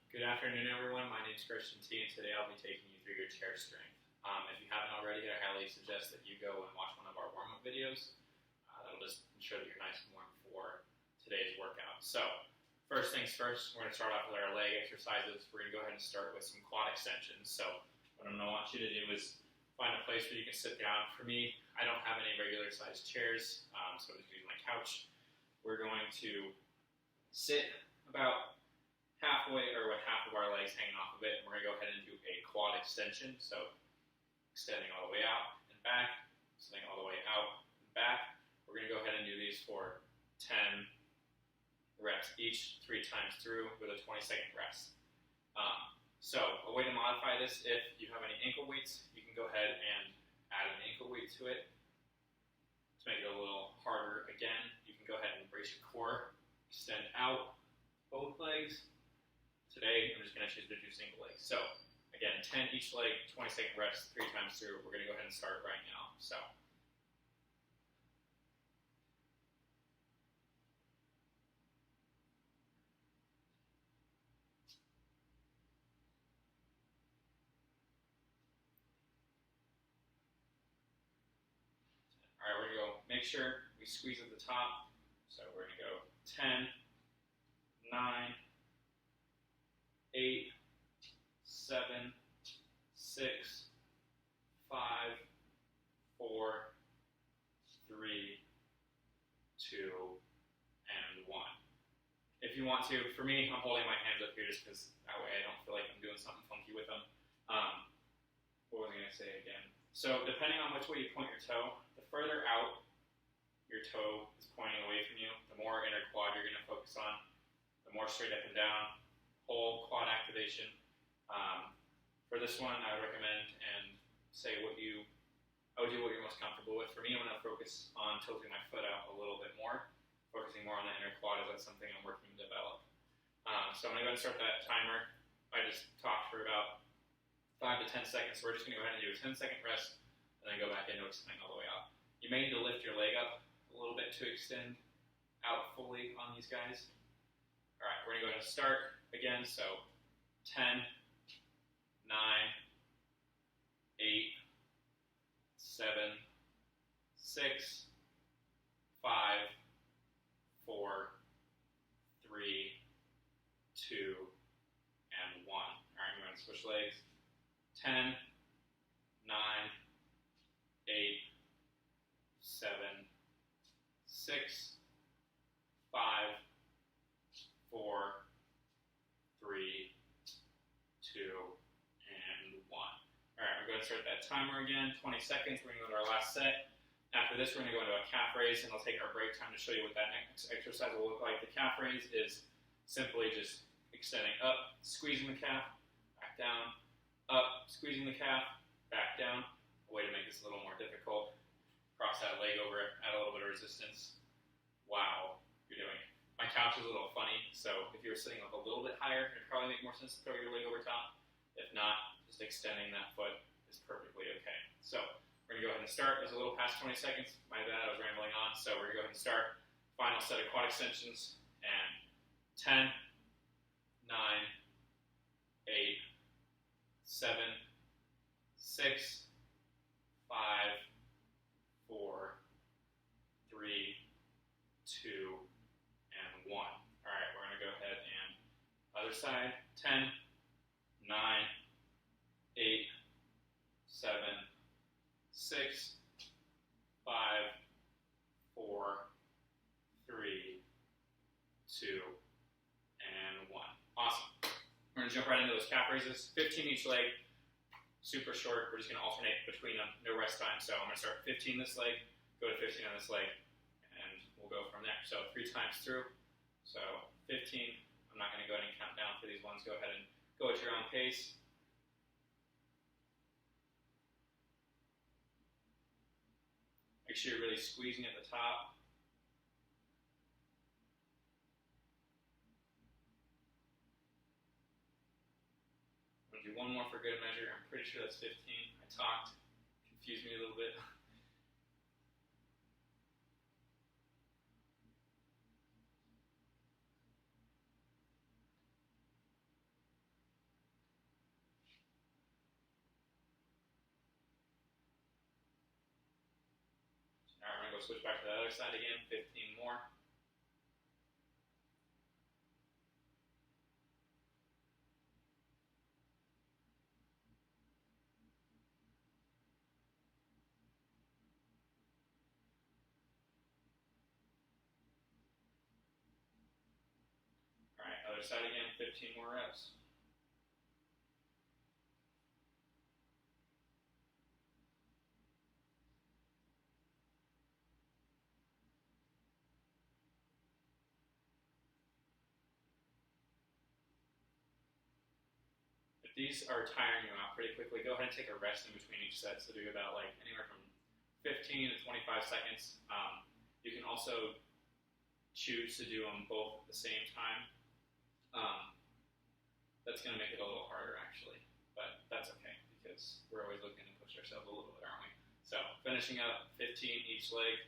Good afternoon, everyone. My name is Christian T, and today I'll be taking you through your chair strength. If you haven't already, I highly suggest that you go and watch one of our warm-up videos. That'll just ensure that you're nice and warm for today's workout. So, first things first, we're going to start off with our leg exercises. We're going to go ahead and start with some quad extensions. So, what I'm going to want you to do is find a place where you can sit down. For me, I don't have any regular-sized chairs, so I'm just using my couch. We're going to sit about halfway, or with half of our legs hanging off of it, and we're going to go ahead and do a quad extension. So extending all the way out and back, extending all the way out and back. We're going to go ahead and do these for 10 reps each, 3 times through with a 20-second rest. So a way to modify this, if you have any ankle weights, you can go ahead and add an ankle weight to it. To make it a little harder, again, you can go ahead and brace your core, extend out both legs. Today, I'm just going to choose to do single legs. So, again, 10 each leg, 20-second rest, 3 times through. We're going to go ahead and start right now. So, all right, we're going to go, make sure we squeeze at the top. So, we're going to go 10, 9, 8, 7, 6, 5, 4, 3, 2, and 1. If you want to, for me, I'm holding my hands up here just because that way I don't feel like I'm doing something funky with them. What was I going to say again? So depending on which way you point your toe, the further out your toe is pointing away from you, the more inner quad you're going to focus on, the more straight up and down, whole quad activation. For this one, I would recommend and say I would do what you're most comfortable with. For me, I'm going to focus on tilting my foot out a little bit more, focusing more on the inner quad as that's something I'm working to develop. So I'm going to go ahead and start that timer. I just talked for about 5 to 10 seconds, so we're just going to go ahead and do a 10-second rest, and then go back into extending all the way out. You may need to lift your leg up a little bit to extend out fully on these guys. All right, we're going to go ahead and start again. So 10, 9, 8, 7, 6, 5, 4, 3, 2, and 1. All right, I'm going to switch legs. 10, 9, 8, 7, 6, 5, 4, 3, 2, and 1. All right, we're going to start that timer again, 20 seconds. We're going to go to our last set. After this, we're going to go into a calf raise, and I'll take our break time to show you what that next exercise will look like. The calf raise is simply just extending up, squeezing the calf, back down, up, squeezing the calf, back down. A way to make this a little more difficult. Cross that leg over, add a little bit of resistance. Wow, you're doing it. My couch is a little funny, so if you were sitting up a little bit higher, it'd probably make more sense to throw your leg over top. If not, just extending that foot is perfectly okay. So we're going to go ahead and start. It was a little past 20 seconds. My bad, I was rambling on. So we're going to go ahead and start. Final set of quad extensions. And 10, 9, 8, 7, 6, 5, 4, 3, 2, and 1. All right, we're going to go ahead and other side. 10, 9, 8, 7, 6, 5, 4, 3, 2, and 1. Awesome. We're going to jump right into those calf raises. 15 each leg. Super short. We're just going to alternate between them. No rest time. So I'm going to start 15 this leg, go to 15 on this leg, and we'll go from there. So 3 times through. So 15. I'm not going to go ahead and count down for these ones. Go ahead and go at your own pace. Make sure you're really squeezing at the top. I'm going to do one more for good measure. I'm pretty sure that's 15. I talked, confused me a little bit. go switch back to the other side again, 15 more. All right, other side again, 15 more reps. These are tiring you out pretty quickly. Go ahead and take a rest in between each set. So do about like anywhere from 15 to 25 seconds. You can also choose to do them both at the same time. That's going to make it a little harder actually, but that's okay because we're always looking to push ourselves a little bit, aren't we? So finishing up 15 each leg.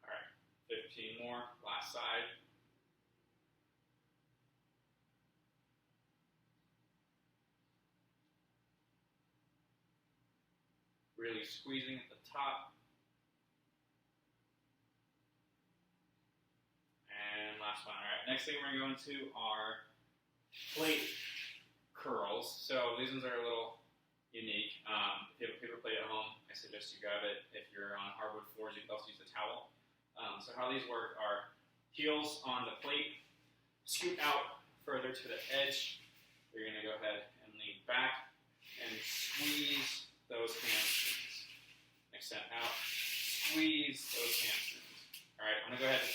All right, 15 more, last side. Really squeezing at the top. And last one. All right, next thing we're going to go into are plate curls. So these ones are a little unique. If you have a paper plate at home, I suggest you grab it. If you're on hardwood floors, you can also use a towel. So how these work are heels on the plate, scoot out further to the edge. You're going to go ahead and lean back and squeeze those hamstrings. Extend out, squeeze those hamstrings. All right, I'm going to go ahead and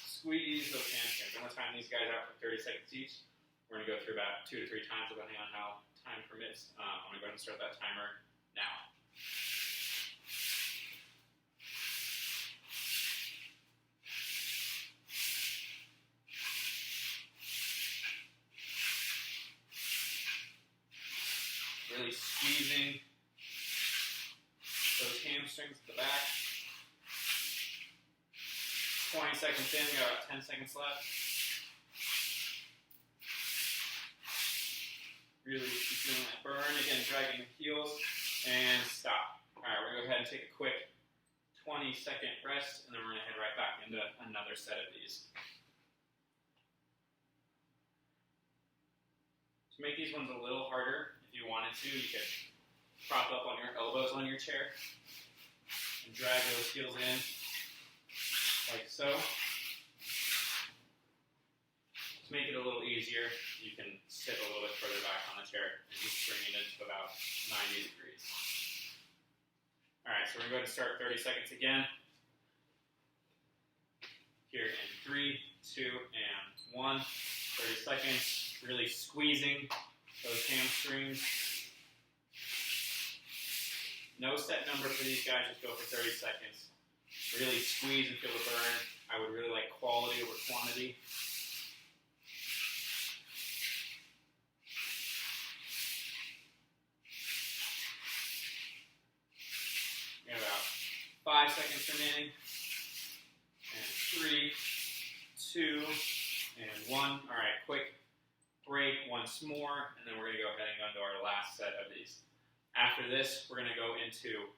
squeeze those hamstrings. I'm going to time these guys out for 30 seconds each. We're going to go through about 2 to 3 times depending on how time permits. I'm going to go ahead and start that timer now. Really squeezing those hamstrings at the back. 20 seconds in, we got about 10 seconds left. Really feeling that burn. Again, dragging the heels and stop. All right, we're going to go ahead and take a quick 20-second rest, and then we're going to head right back into another set of these. To make these ones a little harder, if you wanted to, you could prop up on your elbows on your chair and drag those heels in like so. To make it a little easier, you can sit a little bit further back on the chair and just bring it into about 90 degrees. All right, so we're going to go ahead and start 30 seconds again. Here in 3, 2, and 1. 30 seconds, really squeezing those hamstrings. No set number for these guys, just go for 30 seconds. Really squeeze and feel the burn. I would really like quality over quantity. We have about 5 seconds remaining. And 3, 2, and 1. All right, quick break once more, and then we're going to go ahead and go into our last set of these. After this, we're going to go into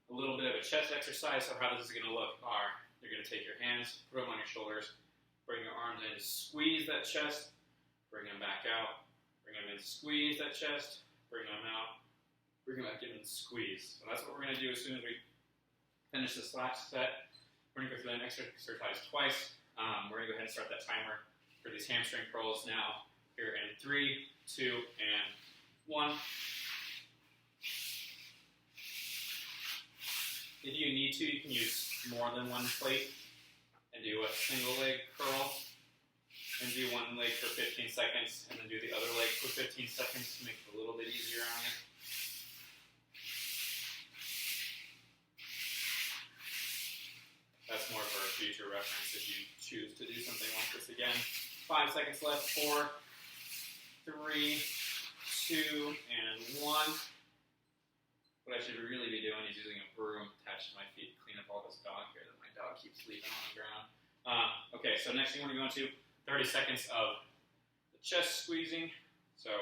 a little bit of a chest exercise. So how this is going to look are, you're going to take your hands, put them on your shoulders, bring your arms in, squeeze that chest, bring them back out, bring them in, squeeze that chest, bring them out, bring them back in and squeeze. So that's what we're going to do as soon as we finish this last set. We're going to go through the next exercise twice. We're going to go ahead and start that timer for these hamstring curls now. Here in 3, 2, and 1. If you need to, you can use more than one plate and do a single leg curl and do one leg for 15 seconds and then do the other leg for 15 seconds to make it a little bit easier on you. That's more for future reference if you choose to do something like this again. 5 seconds left. 4, 3, 2, and 1. Go what I should really be doing is using a broom attached to my feet to clean up all this dog hair that my dog keeps leaving on the ground. Okay, so next thing we're going to go into 30 seconds of the chest squeezing. So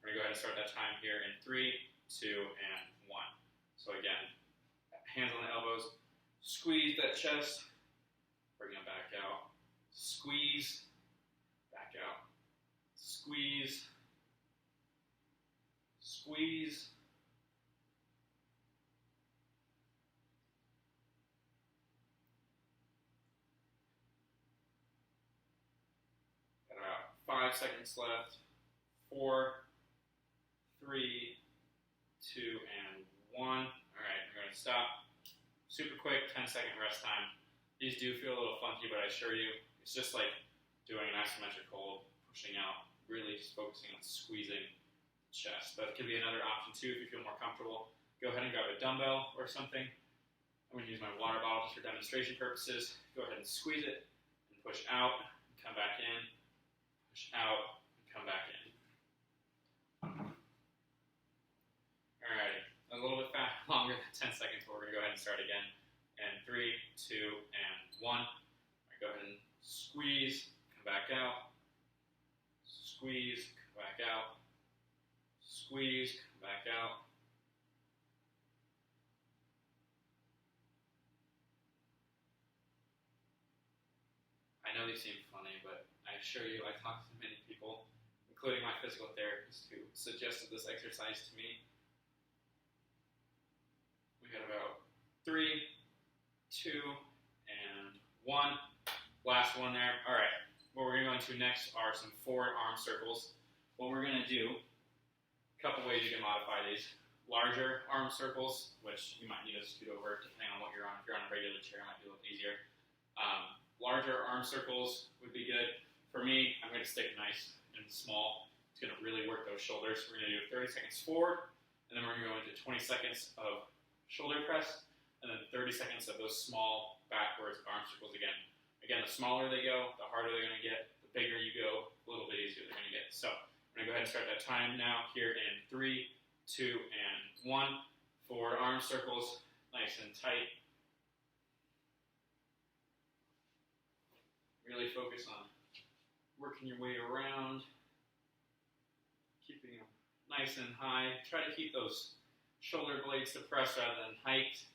we're going to go ahead and start that time here in 3, 2, and 1. So again, hands on the elbows, squeeze that chest, bring it back out, squeeze, back out, squeeze, squeeze, got about 5 seconds left. 4, 3, 2, and 1. All right, we're going to stop. Super quick, 10-second rest time. These do feel a little funky, but I assure you, it's just like doing an isometric hold, pushing out, really just focusing on squeezing the chest. That could be another option too if you feel more comfortable. Go ahead and grab a dumbbell or something. I'm going to use my water bottle just for demonstration purposes. Go ahead and squeeze it and push out, and come back in, push out, and come back in. Alright, a little bit longer than 10 seconds, but we're going to go ahead and start again. And 3, 2, and 1. Alright, go ahead and squeeze, come back out, squeeze, come back out, squeeze, come back out. I know these seem funny, but I assure you I talk to many people, including my physical therapist, who suggested this exercise to me. We got about 3, 2, and 1. Last one there. All right, what we're going to go into next are some forward arm circles. What we're going to do, a couple ways you can modify these. Larger arm circles, which you might need to scoot over depending on what you're on. If you're on a regular chair, it might be a little easier. Larger arm circles would be good. For me, I'm going to stick nice and small. It's going to really work those shoulders. We're going to do 30 seconds forward, and then we're going to go into 20 seconds of shoulder press, and then 30 seconds of those small backwards arm circles again. Again, the smaller they go, the harder they're going to get. The bigger you go, a little bit easier they're going to get. So I'm going to go ahead and start that time now here in 3, 2, and 1. Forward arm circles, nice and tight. Really focus on working your way around, keeping them nice and high. Try to keep those shoulder blades depressed rather than hiked,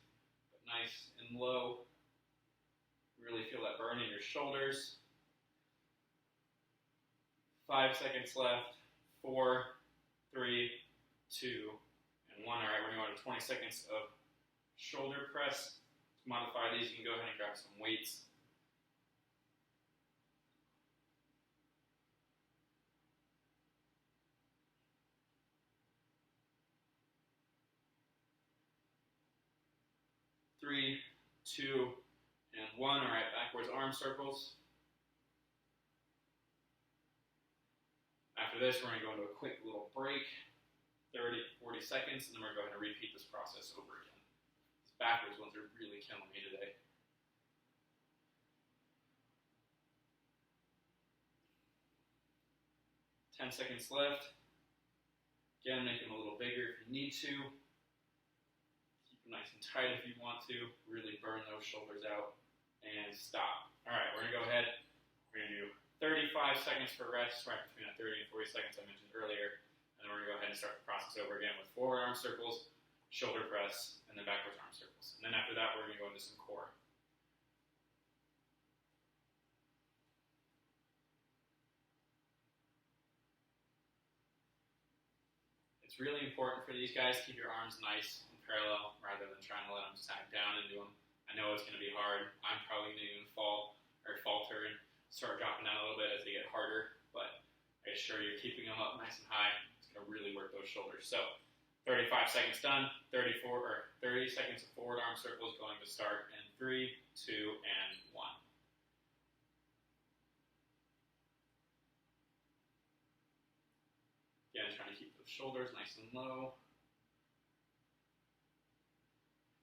but nice and low. Really feel that burn in your shoulders. 5 seconds left. 4, 3, 2, and 1. All right, we're going to go to 20 seconds of shoulder press. To modify these, you can go ahead and grab some weights. Three, 2, and 1. All right, backwards arm circles. After this, we're going to go into a quick little break, 30, 40 seconds, and then we're going to go ahead and repeat this process over again. These backwards ones are really killing me today. Ten seconds left. Again, make them a little bigger if you need to. Nice and tight if you want to. Really burn those shoulders out. And stop. All right, we're going to go ahead. We're going to do 35 seconds for rest, right between that 30 and 40 seconds I mentioned earlier. And then we're going to go ahead and start the process over again with forward arm circles, shoulder press, and then backwards arm circles. And then after that, we're going to go into some core. It's really important for these guys to keep your arms nice and parallel rather than trying to let them sag down into them. I know it's going to be hard. I'm probably going to even falter and start dropping down a little bit as they get harder, but I assure you, keeping them up nice and high, it's going to really work those shoulders. So 35 seconds done, 30 seconds of forward arm circles going to start in 3, 2, and 1. Again, trying to keep those shoulders nice and low.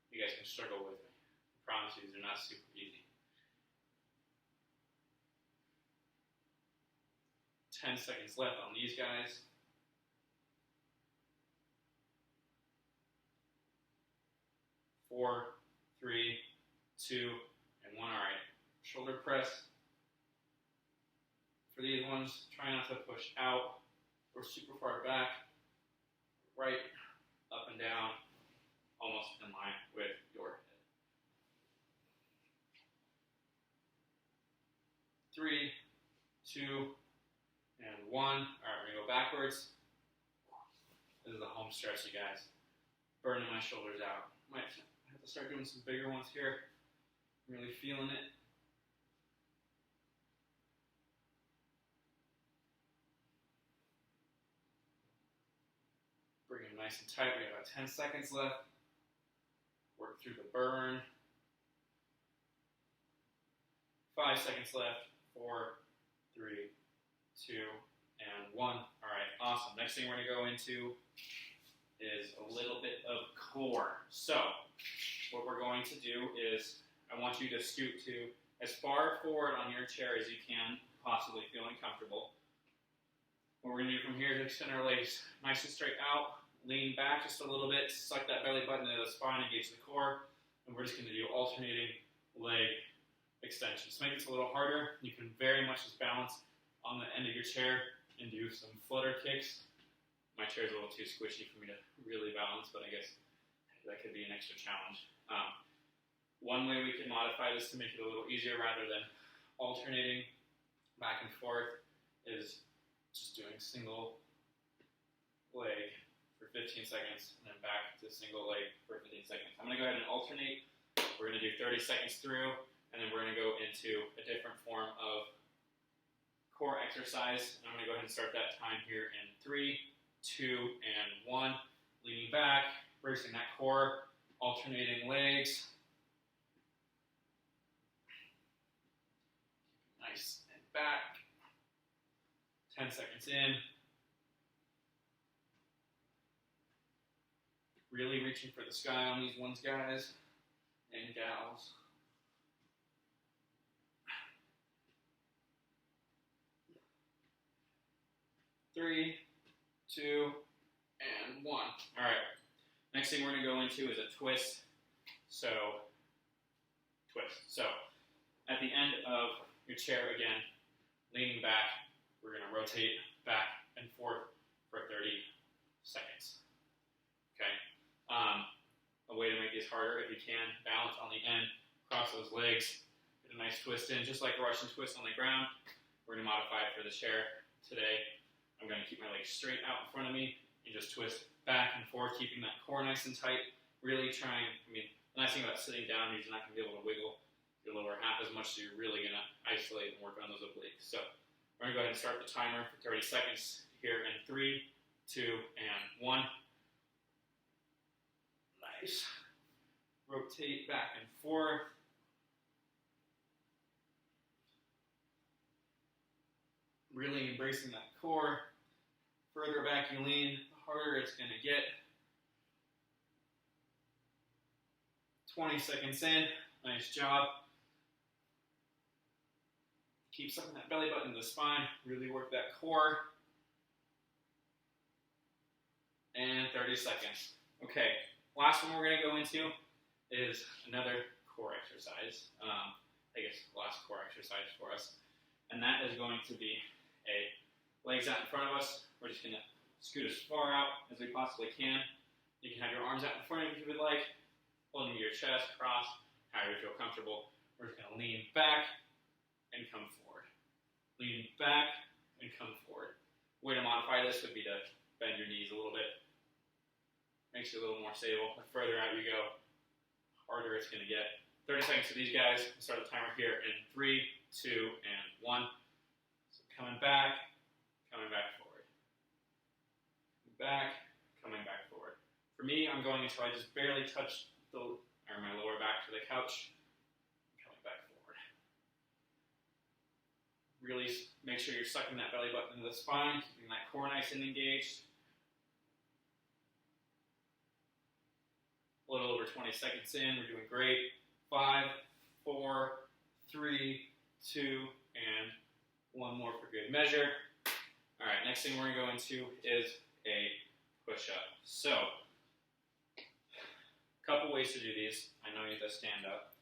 You guys can struggle with me. I promise you, these are not super easy. 10 seconds left on these guys. 4, 3, 2, and 1. All right, shoulder press. For these ones, try not to push out or super far back. Right, up and down, almost in line with your head. 3, 2, and 1. All right, we're gonna go backwards. This is a home stretch, you guys. Burning my shoulders out. Might have to start doing some bigger ones here. Really feeling it. Bring it nice and tight. We have about 10 seconds left. Work through the burn. 5 seconds left. 4, 3, 2, and 1. All right, awesome. Next thing we're going to go into is a little bit of core. So what we're going to do is I want you to scoot to as far forward on your chair as you can, possibly feeling comfortable. What we're going to do from here is extend our legs nice and straight out, lean back just a little bit, suck that belly button into the spine, engage the core, and we're just going to do alternating leg extensions. Maybe it's a little harder. You can very much just balance on the end of your chair and do some flutter kicks. My chair is a little too squishy for me to really balance, but I guess that could be an extra challenge. One way we can modify this to make it a little easier rather than alternating back and forth is just doing single leg for 15 seconds and then back to single leg for 15 seconds. I'm going to go ahead and alternate. We're going to do 30 seconds through, and then we're going to go into a different form of core exercise. And I'm going to go ahead and start that time here in 3, 2, and 1. Leaning back, bracing that core, alternating legs. Nice and back. 10 seconds in. Really reaching for the sky on these ones, guys and gals. Three, 2, and 1. All right. Next thing we're going to go into is a twist. So, twist. So, at the end of your chair again, leaning back, we're going to rotate back and forth for 30 seconds. Okay. A way to make this harder, if you can, balance on the end, cross those legs, get a nice twist in, just like a Russian twist on the ground. We're going to modify it for the chair today. I'm going to keep my legs straight out in front of me and just twist back and forth, keeping that core nice and tight. Really trying, the nice thing about sitting down is you're not going to be able to wiggle your lower half as much, so you're really going to isolate and work on those obliques. So we're going to go ahead and start the timer for 30 seconds here in 3, 2, and 1. Nice. Rotate back and forth. Really embracing that core. Further back you lean, the harder it's going to get. 20 seconds in. Nice job. Keep sucking that belly button to the spine. Really work that core. And 30 seconds. Okay, last one we're going to go into is another core exercise. I guess last core exercise for us. And that is going to be legs out in front of us. We're just going to scoot as far out as we possibly can. You can have your arms out in front of you if you would like, holding your chest, cross, however you feel comfortable. We're just going to lean back and come forward. Lean back and come forward. Way to modify this would be to bend your knees a little bit. Makes you a little more stable. The further out you go, harder it's going to get. 30 seconds for these guys. We'll start the timer here in 3, 2, and 1. So coming back forward. Back, coming back forward. For me, I'm going until I just barely touch my lower back to the couch. Coming back forward. Really make sure you're sucking that belly button into the spine, keeping that core nice and engaged. A little over 20 seconds in, we're doing great. 5, 4, 3, 2, and 1 more for good measure. All right, next thing we're going to go into is a push-up. So, Couple ways to do these. I know you have to stand up.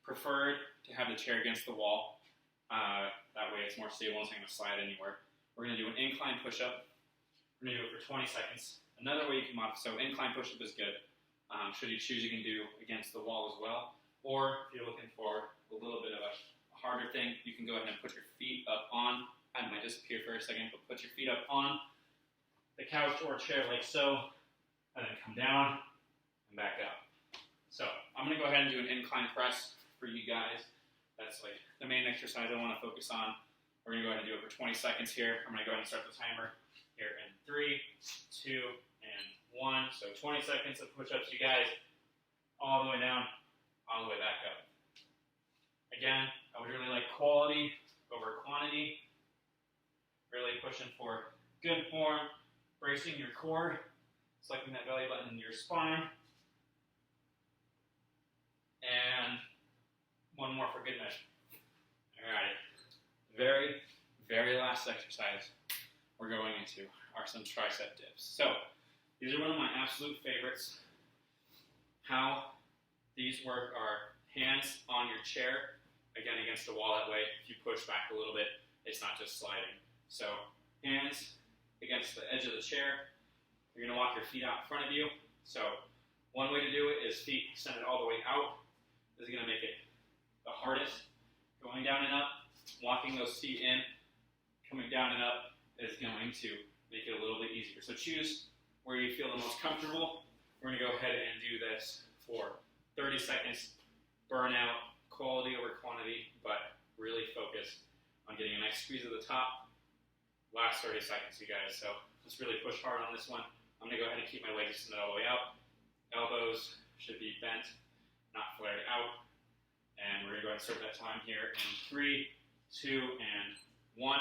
Preferred to have the chair against the wall. That way it's more stable and it's not going to slide anywhere. We're going to do an incline push-up. We're going to do it for 20 seconds. Another way you can modify, so incline push-up is good. Should you choose, you can do against the wall as well. Or if you're looking for a little bit of a harder thing, you can go ahead and put your feet up on, I might disappear for a second, but put your feet up on the couch or chair like so, and then come down and back up. So I'm going to go ahead and do an incline press for you guys. That's like the main exercise I want to focus on. We're going to go ahead and do it for 20 seconds here. I'm going to go ahead and start the timer here in 3, 2, and 1. So 20 seconds of push-ups, you guys, all the way down, all the way back up. Again, I would really like quality over quantity. Really pushing for good form, bracing your core, selecting that belly button into your spine. And one more for good measure. All right. Very, very last exercise we're going into are some tricep dips. So these are one of my absolute favorites. How these work are hands on your chair, again against the wall. That way, if you push back a little bit, it's not just sliding. So hands against the edge of the chair. You're going to walk your feet out in front of you. So one way to do it is feet extended all the way out. This is going to make it the hardest. Going down and up, walking those feet in, coming down and up is going to make it a little bit easier. So choose where you feel the most comfortable. We're going to go ahead and do this for 30 seconds. Burn out, quality over quantity, but really focus on getting a nice squeeze at the top. Last 30 seconds, you guys. So let's really push hard on this one. I'm going to go ahead and keep my legs extended all the way out. Elbows should be bent, not flared out. And we're going to go ahead and start that time here in 3, 2, and 1.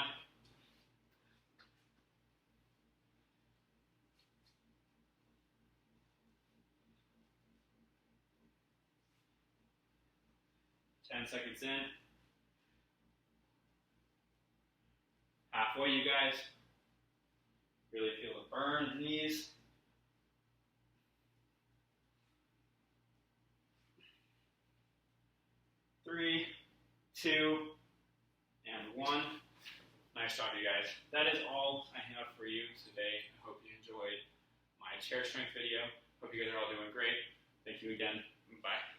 Ten seconds in. Halfway, you guys. Really feel the burn in these. Three, 2, and 1. Nice job, you guys. That is all I have for you today. I hope you enjoyed my chair strength video. Hope you guys are all doing great. Thank you again. Bye.